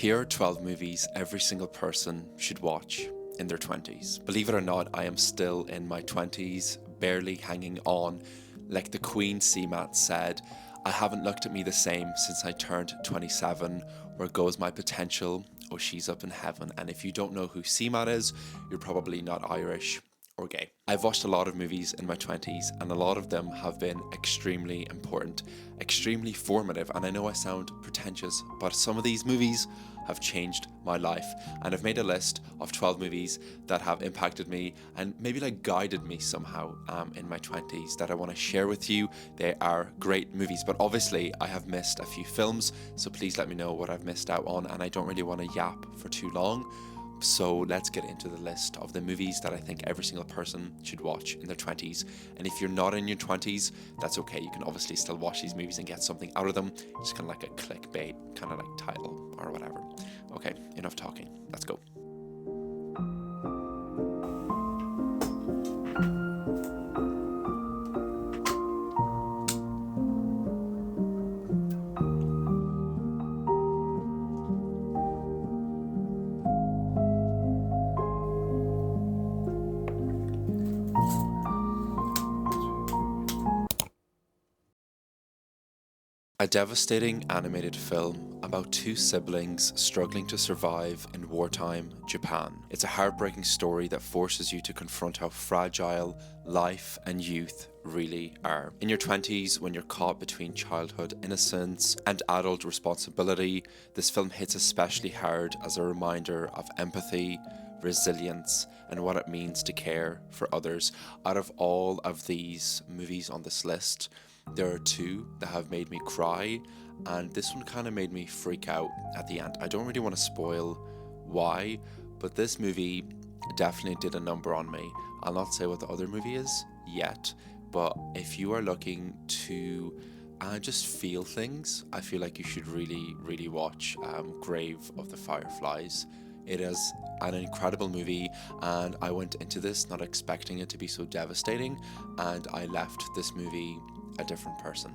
Here are 12 movies every single person should watch in their 20s. Believe it or not, I am still in my 20s, barely hanging on. Like the Queen CMAT said, I haven't looked at me the same since I turned 27. Where goes my potential? Oh, she's up in heaven. And if you don't know who CMAT is, you're probably not Irish or gay. I've watched a lot of movies in my 20s, and a lot of them have been extremely important, extremely formative, and I know I sound pretentious, but some of these movies have changed my life, and I've made a list of 12 movies that have impacted me and maybe like guided me somehow in my 20s that I want to share with you. They are great movies, but obviously I have missed a few films, so please let me know what I've missed out on, and I don't really want to yap for too long. So let's get into the list of the movies that I think every single person should watch in their 20s. And if you're not in your 20s, that's okay. You can obviously still watch these movies and get something out of them. It's kind of like a clickbait, kind of like title or whatever. Okay, enough talking. Let's go. A devastating animated film about two siblings struggling to survive in wartime Japan. It's a heartbreaking story that forces you to confront how fragile life and youth really are. In your 20s, when you're caught between childhood innocence and adult responsibility, this film hits especially hard as a reminder of empathy, resilience, and what it means to care for others. Out of all of these movies on this list, there are two that have made me cry, and this one kind of made me freak out at the end. I don't really want to spoil why, but this movie definitely did a number on me. I'll not say what the other movie is yet, but if you are looking to just feel things, I feel like you should really watch Grave of the Fireflies. It is an incredible movie, and I went into this not expecting it to be so devastating, and I left this movie a different person.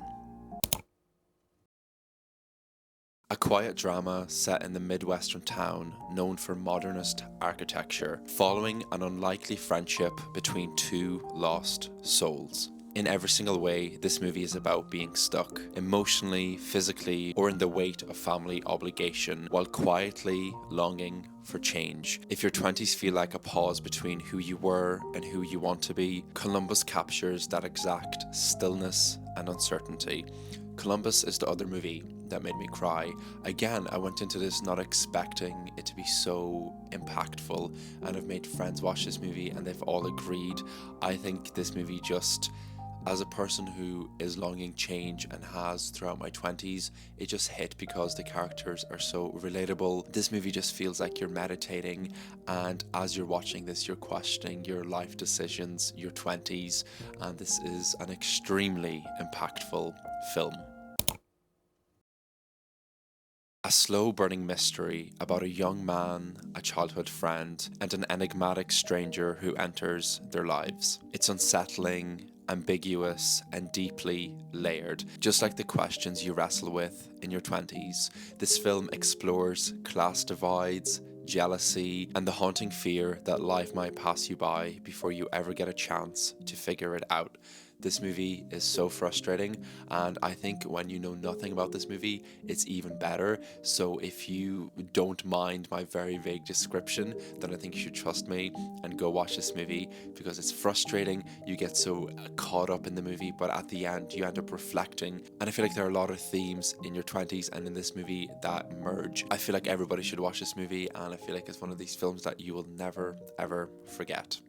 A quiet drama set in the Midwestern town known for modernist architecture, following an unlikely friendship between two lost souls. In every single way, this movie is about being stuck, emotionally, physically, or in the weight of family obligation, while quietly longing for change. If your 20s feel like a pause between who you were and who you want to be, Columbus captures that exact stillness and uncertainty. Columbus is the other movie that made me cry. Again, I went into this not expecting it to be so impactful, and I've made friends watch this movie and they've all agreed. I think this movie just, as a person who is longing change and has throughout my 20s, it just hit because the characters are so relatable. This movie just feels like you're meditating, and as you're watching this, you're questioning your life decisions, your 20s, and this is an extremely impactful film. A slow-burning mystery about a young man, a childhood friend, and an enigmatic stranger who enters their lives. It's unsettling, ambiguous, and deeply layered. Just like the questions you wrestle with in your 20s, this film explores class divides, jealousy, and the haunting fear that life might pass you by before you ever get a chance to figure it out. This movie is so frustrating, and I think when you know nothing about this movie, it's even better. So if you don't mind my very vague description, then I think you should trust me and go watch this movie, because it's frustrating. You get so caught up in the movie, but at the end you end up reflecting, and I feel like there are a lot of themes in your 20s and in this movie that merge. I feel like everybody should watch this movie, and I feel like it's one of these films that you will never ever forget.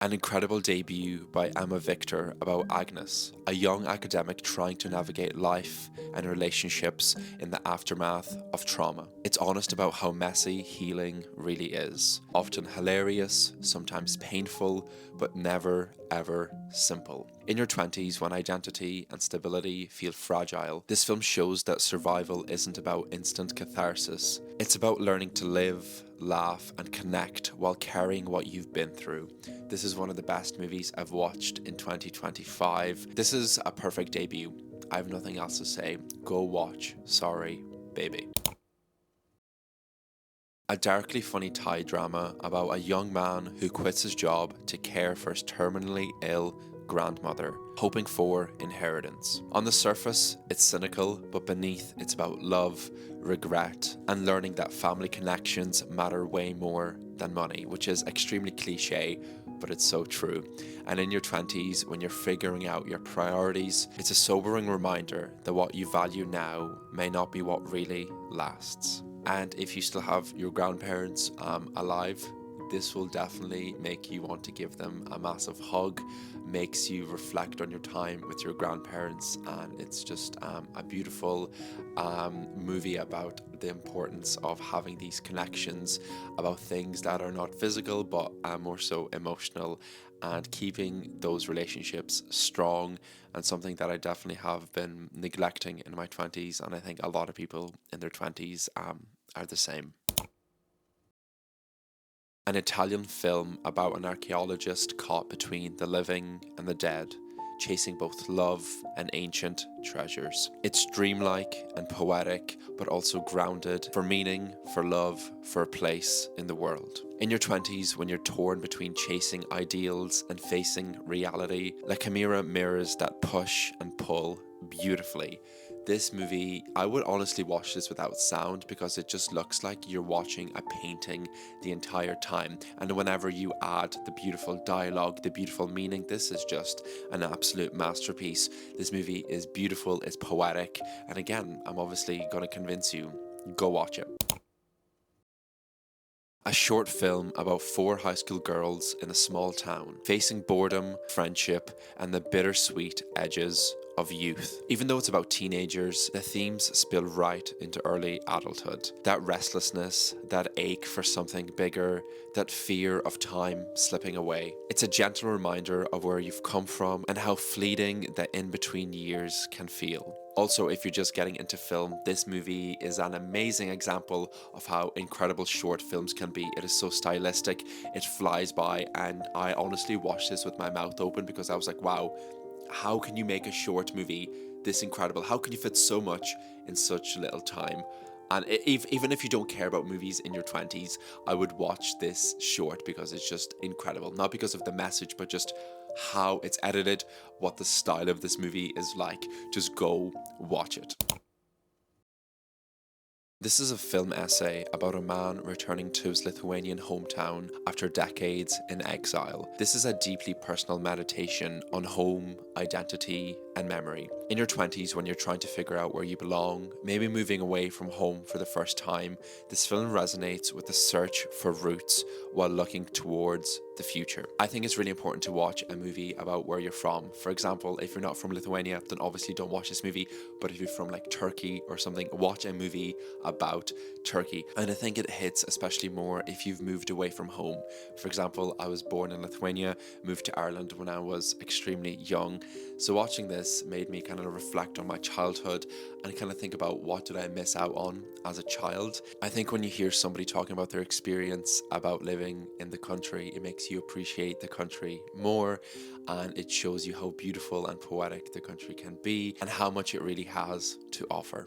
An incredible debut by Emma Victor about Agnes, a young academic trying to navigate life and relationships in the aftermath of trauma. It's honest about how messy healing really is. Often hilarious, sometimes painful, but never ever simple. In your 20s, when identity and stability feel fragile, this film shows that survival isn't about instant catharsis. It's about learning to live, laugh, and connect while carrying what you've been through. This is one of the best movies I've watched in 2025. This is a perfect debut. I have nothing else to say. Go watch Sorry, Baby. A darkly funny Thai drama about a young man who quits his job to care for his terminally ill grandmother, hoping for inheritance. On the surface, it's cynical, but beneath, it's about love, regret, and learning that family connections matter way more than money, which is extremely cliche, but it's so true. And in your 20s, when you're figuring out your priorities, it's a sobering reminder that what you value now may not be what really lasts. And if you still have your grandparents alive, this will definitely make you want to give them a massive hug, makes you reflect on your time with your grandparents, and it's just a beautiful movie about the importance of having these connections, about things that are not physical but more so emotional, and keeping those relationships strong, and something that I definitely have been neglecting in my 20s, and I think a lot of people in their 20s are the same. An Italian film about an archaeologist caught between the living and the dead, chasing both love and ancient treasures. It's dreamlike and poetic, but also grounded for meaning, for love, for a place in the world. In your 20s, when you're torn between chasing ideals and facing reality, La Chimera mirrors that push and pull beautifully. This movie, I would honestly watch this without sound because it just looks like you're watching a painting the entire time. And whenever you add the beautiful dialogue, the beautiful meaning, this is just an absolute masterpiece. This movie is beautiful, it's poetic, and again, I'm obviously going to convince you, go watch it. A short film about 4 high school girls in a small town, facing boredom, friendship, and the bittersweet edges of youth. Even though it's about teenagers, the themes spill right into early adulthood. That restlessness, that ache for something bigger, that fear of time slipping away. It's a gentle reminder of where you've come from and how fleeting the in-between years can feel. Also, if you're just getting into film, this movie is an amazing example of how incredible short films can be. It is so stylistic, it flies by, and I honestly watched this with my mouth open because I was like, wow, how can you make a short movie this incredible? How can you fit so much in such little time? And even if you don't care about movies in your 20s, I would watch this short because it's just incredible. Not because of the message, but just how it's edited, what the style of this movie is like. Just go watch it. This is a film essay about a man returning to his Lithuanian hometown after decades in exile. This is a deeply personal meditation on home, identity, and memory. In your 20s, when you're trying to figure out where you belong, maybe moving away from home for the first time, this film resonates with the search for roots while looking towards the future. I think it's really important to watch a movie about where you're from. For example, if you're not from Lithuania, then obviously don't watch this movie, but if you're from like Turkey or something, watch a movie about Turkey. And I think it hits especially more if you've moved away from home. For example, I was born in Lithuania, moved to Ireland when I was extremely young. So watching this made me kind of reflect on my childhood and kind of think about what did I miss out on as a child. I think when you hear somebody talking about their experience about living in the country, it makes you appreciate the country more, and it shows you how beautiful and poetic the country can be and how much it really has to offer.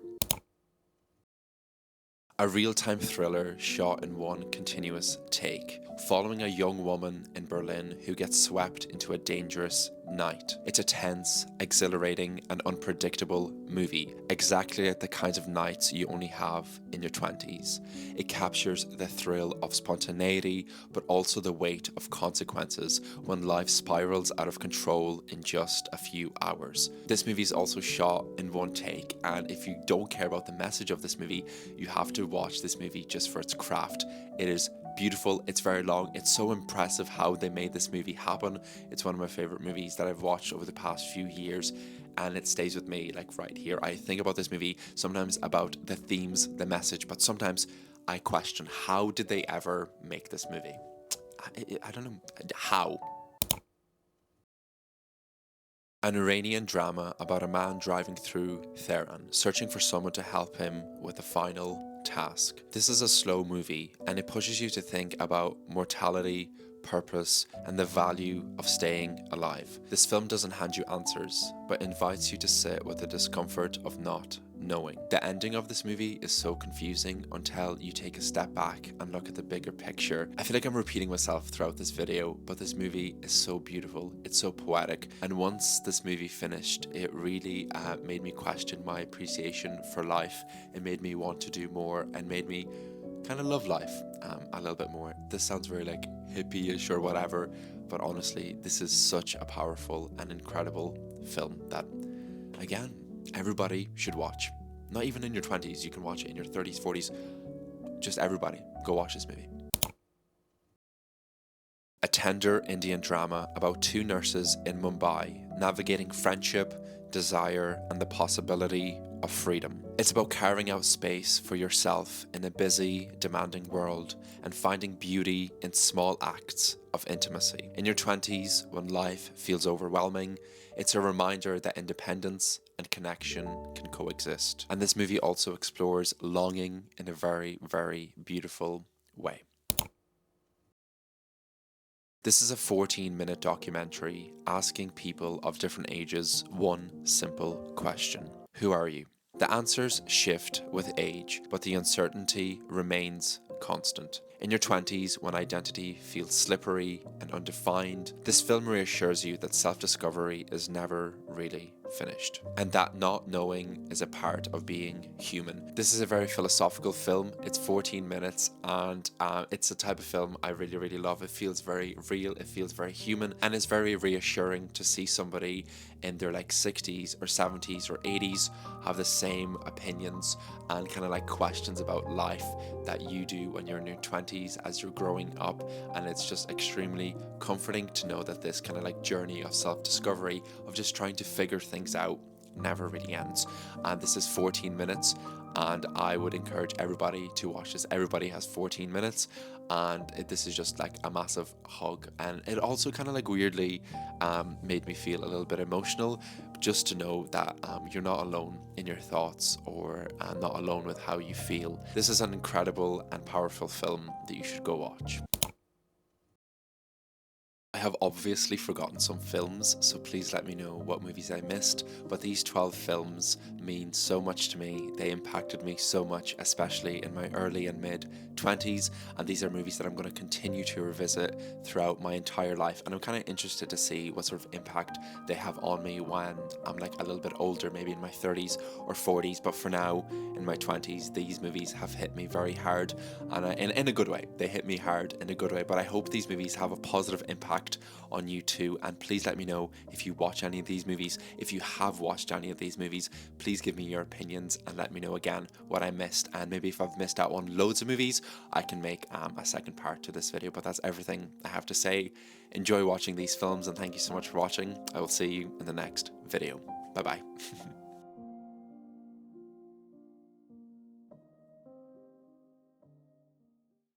A real-time thriller shot in one continuous take, following a young woman in Berlin who gets swept into a dangerous night. It's a tense, exhilarating, and unpredictable movie, exactly like the kinds of nights you only have in your 20s. It captures the thrill of spontaneity, but also the weight of consequences when life spirals out of control in just a few hours. This movie is also shot in one take, and if you don't care about the message of this movie, you have to watch this movie just for its craft. It is beautiful, it's very long, it's so impressive how they made this movie happen. It's one of my favorite movies that I've watched over the past few years, and it stays with me like right here. I think about this movie sometimes about the themes, the message, but sometimes I question, how did they ever make this movie? I don't know how. An Iranian drama about a man driving through Tehran, searching for someone to help him with the final task. This is a slow movie, and it pushes you to think about mortality, purpose, and the value of staying alive. This film doesn't hand you answers, but invites you to sit with the discomfort of not knowing. The ending of this movie is so confusing until you take a step back and look at the bigger picture. I feel like I'm repeating myself throughout this video, but this movie is so beautiful, it's so poetic, and once this movie finished, it really made me question my appreciation for life. It made me want to do more and made me kind of love life a little bit more. This sounds very like hippie-ish or whatever, but honestly, this is such a powerful and incredible film that, again, everybody should watch. Not even in your 20s, you can watch it in your 30s, 40s. Just everybody, go watch this movie. A tender Indian drama about two nurses in Mumbai navigating friendship, desire, and the possibility of freedom. It's about carving out space for yourself in a busy, demanding world and finding beauty in small acts of intimacy. In your 20s, when life feels overwhelming, it's a reminder that independence and connection can coexist. And this movie also explores longing in a very, very beautiful way. This is a 14-minute documentary asking people of different ages one simple question. Who are you? The answers shift with age, but the uncertainty remains constant. In your 20s, when identity feels slippery and undefined, this film reassures you that self-discovery is never really finished, and that not knowing is a part of being human. This is a very philosophical film. It's 14 minutes, and it's a type of film I really, really love. It feels very real, it feels very human, and it's very reassuring to see somebody in their like 60s or 70s or 80s have the same opinions and kind of like questions about life that you do when you're in your 20s as you're growing up. And it's just extremely comforting to know that this kind of like journey of self-discovery, of just trying to figure things out, never really ends. And this is 14 minutes, and I would encourage everybody to watch this. Everybody has 14 minutes, and this is just like a massive hug. And it also kind of like weirdly made me feel a little bit emotional, just to know that you're not alone in your thoughts, or not alone with how you feel. This is an incredible and powerful film that you should go watch. I have obviously forgotten some films, so please let me know what movies I missed, but these 12 films mean so much to me. They impacted me so much, especially in my early and mid 20s, and these are movies that I'm going to continue to revisit throughout my entire life, and I'm kind of interested to see what sort of impact they have on me when I'm like a little bit older, maybe in my 30s or 40s, but for now, in my 20s, these movies have hit me very hard, and in a good way. They hit me hard in a good way, but I hope these movies have a positive impact on you too. And please let me know if you watch any of these movies. If you have watched any of these movies, please give me your opinions and let me know again what I missed, and maybe if I've missed out on loads of movies, I can make a second part to this video. But that's everything I have to say. Enjoy watching these films, and thank you so much for watching. I will see you in the next video. Bye bye.